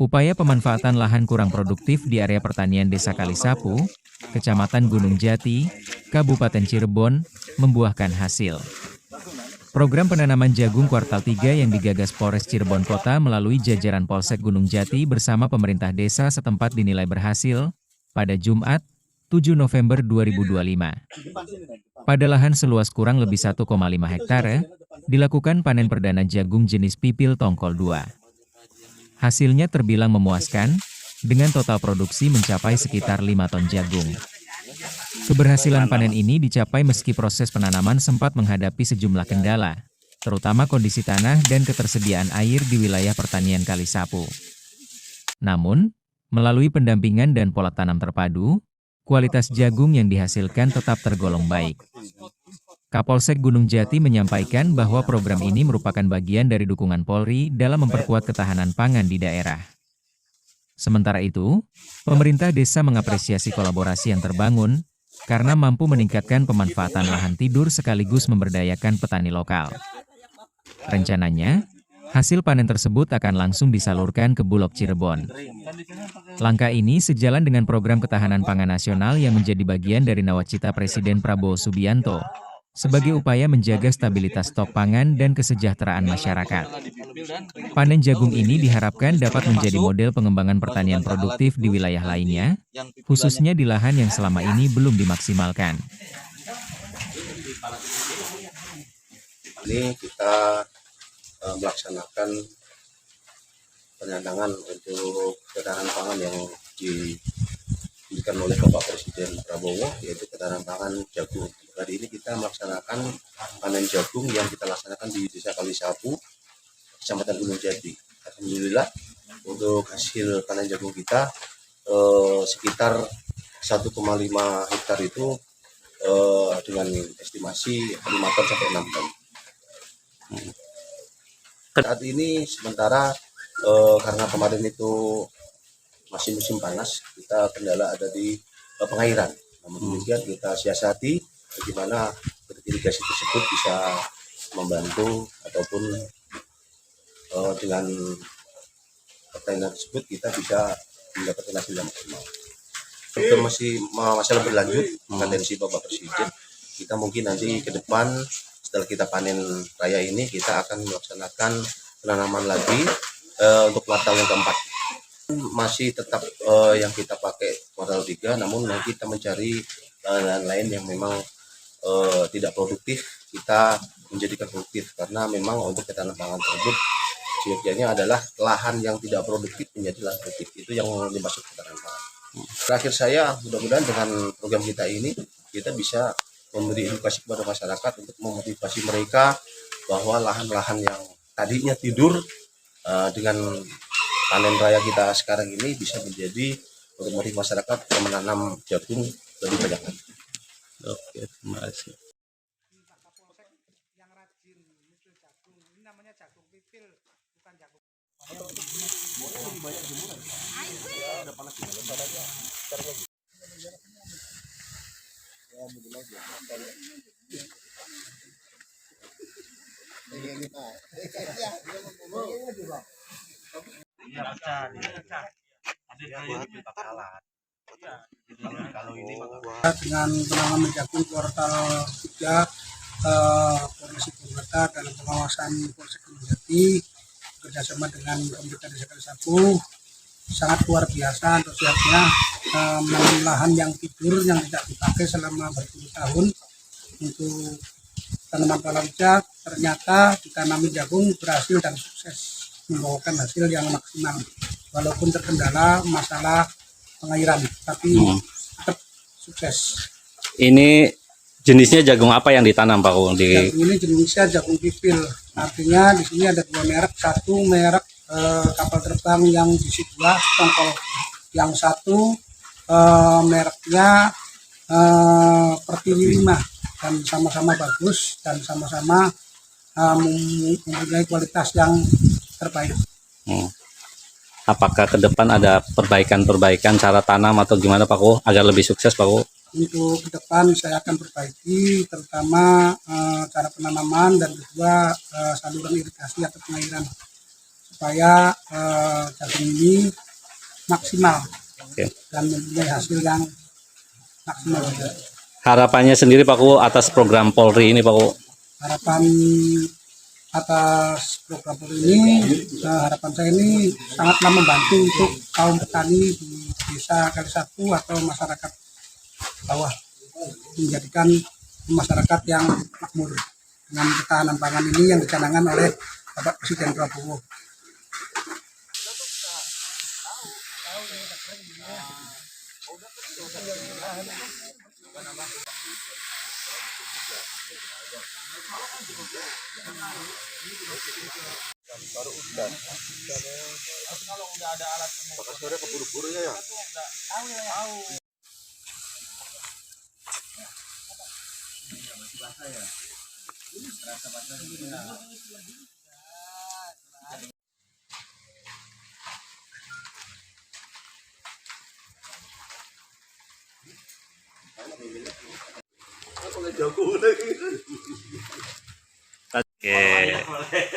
Upaya pemanfaatan lahan kurang produktif di area pertanian Desa Kalisapu, Kecamatan Gunung Jati, Kabupaten Cirebon, membuahkan hasil. Program penanaman jagung kuartal 3 yang digagas Polres Cirebon Kota melalui jajaran Polsek Gunung Jati bersama pemerintah desa setempat dinilai berhasil pada Jumat, 7 November 2025. Pada lahan seluas kurang lebih 1,5 hektare, dilakukan panen perdana jagung jenis pipil tongkol 2. Hasilnya terbilang memuaskan, dengan total produksi mencapai sekitar 5 ton jagung. Keberhasilan panen ini dicapai meski proses penanaman sempat menghadapi sejumlah kendala, terutama kondisi tanah dan ketersediaan air di wilayah pertanian Kalisapu. Namun, melalui pendampingan dan pola tanam terpadu, kualitas jagung yang dihasilkan tetap tergolong baik. Kapolsek Gunung Jati menyampaikan bahwa program ini merupakan bagian dari dukungan Polri dalam memperkuat ketahanan pangan di daerah. Sementara itu, pemerintah desa mengapresiasi kolaborasi yang terbangun karena mampu meningkatkan pemanfaatan lahan tidur sekaligus memberdayakan petani lokal. Rencananya, hasil panen tersebut akan langsung disalurkan ke Bulog Cirebon. Langkah ini sejalan dengan program ketahanan pangan nasional yang menjadi bagian dari nawacita Presiden Prabowo Subianto sebagai upaya menjaga stabilitas stok pangan dan kesejahteraan masyarakat. Panen jagung ini diharapkan dapat menjadi model pengembangan pertanian produktif di wilayah lainnya, khususnya di lahan yang selama ini belum dimaksimalkan. Ini kita melaksanakan penandatangan untuk ketahanan pangan yang diberikan oleh Bapak Presiden Prabowo, yaitu ketahanan pangan jagung. Hari ini kita melaksanakan panen jagung yang kita laksanakan di Desa Kalisapu, Kecamatan Gunung Jati. Alhamdulillah untuk hasil panen jagung kita sekitar 1,5 hektar itu dengan estimasi 5 ton sampai 6 ton. Saat ini sementara karena kemarin itu masih musim panas, kita kendala ada di pengairan. Namun demikian kita siasati bagaimana irigasi tersebut bisa membantu ataupun dengan pertanian tersebut kita bisa mendapatkan hasil yang maksimal. Itu masih masalah berlanjut tendensi Bapak Presiden. Kita mungkin nanti ke depan setelah kita panen raya ini kita akan melaksanakan penanaman lagi untuk kuartal yang keempat. Masih tetap yang kita pakai kuartal 3, namun nanti kita mencari lahan lain yang memang tidak produktif, kita menjadikan produktif karena memang untuk ketahanan pangan tersebut seyogyanya adalah lahan yang tidak produktif menjadi lahan produktif. Itu yang dimaksud ketahanan pangan. Terakhir saya mudah-mudahan dengan program kita ini kita bisa memberi edukasi kepada masyarakat untuk memotivasi mereka bahwa lahan-lahan yang tadinya tidur dengan panen raya kita sekarang ini bisa menjadi untuk memotivasi masyarakat menanam jagung lebih banyak lagi. Oke, terima kasih. Yang rajin muncul jagung, ini namanya jagung pipil, bukan jagung. Dengan penanaman jagung kuartal 3 Polres Cirebon dalam pengawasan Polsek Gunung Jati bekerjasama dengan pemerintah Desa Kalisapu sangat luar biasa antusiasnya menanam lahan yang tidur yang tidak dipakai selama berpuluh tahun untuk tanaman palawija. Ternyata ditanami jagung berhasil dan sukses membawakan hasil yang maksimal walaupun terkendala masalah pengairan, tapi tetap sukses. Ini jenisnya jagung apa yang ditanam Pak? Jagung ini jenisnya jagung pipil. Artinya di sini ada dua merek. Satu merek kapal terbang yang diisi 2 tongkol. Yang satu mereknya Pertiwi 5 dan sama-sama bagus dan sama-sama mempunyai kualitas yang terbaik. Apakah ke depan ada perbaikan cara tanam atau gimana Pak agar lebih sukses Pak? Untuk ke depan saya akan perbaiki terutama cara penanaman dan kedua saluran irigasi atau pengairan supaya jagung ini maksimal Oke. dan mempunyai hasil yang maksimal juga. Harapannya sendiri Pak Ku atas program Polri ini Pak Ku. Harapan atas program ini, harapan saya ini sangatlah membantu untuk kaum petani di desa Kalisapu atau masyarakat bawah, menjadikan masyarakat yang makmur dengan ketahanan pangan ini yang dicanangkan oleh Bapak Presiden Prabowo. Oke.